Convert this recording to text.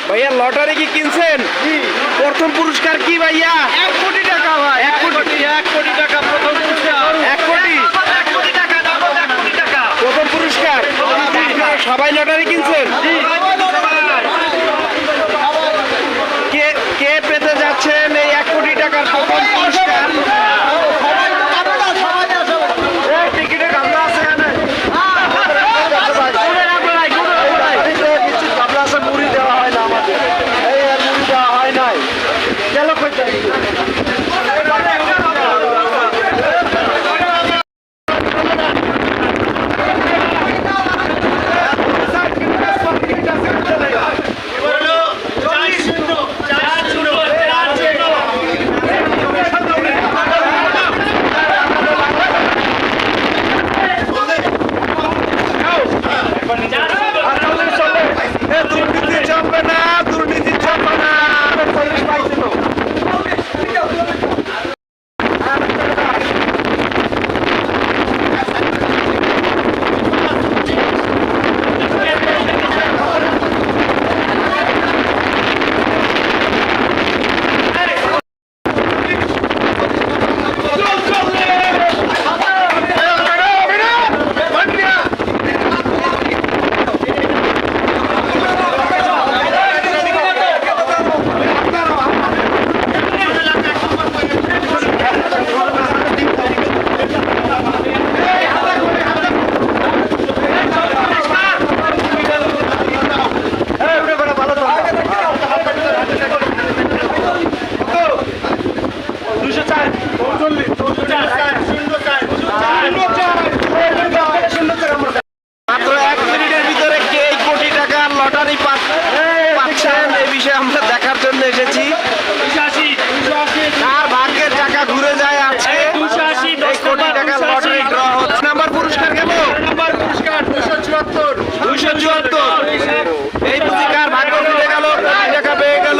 ভাইয়া লটারি কি কিনছেন? প্রথম পুরস্কার কি ভাইয়া? 1 কোটি টাকা ভাই। 1 কোটি টাকা প্রথম পুরস্কার। 1 কোটি 1 কোটি টাকা, নগদ 1 কোটি টাকা। প্রথম পুরস্কার। আপনারা সবাই লটারি কিনছেন? কে কে পেতে যাচ্ছেন এই 1 কোটি টাকার প্রথম পুরস্কার? টিকিটে গামলা আছে এখানে। গামলা আছে, মুড়ি দেওয়া হয় না আমাদের। এই আর মুড়ি দেওয়া হয় নাই। গেল কোথায়? দুর্নীতি চলবে না, দুর্নীতি চলবে না। মাত্র 1 মিনিটের ভিতরে কে এই কোটি টাকার লটারি পাচ্ছেন এই বিষয়ে আমরা দেখার জন্য এসেছি। কার ভাগ্যের চাকা ঘুরে যায় আজকে এই কোটি টাকার লটারি ড্র হচ্ছে। নাম্বার পুরস্কার গেল 274। এই বুঝি কার ভাগ্য ঘুরে গেল, কোটি টাকা পেয়ে গেল।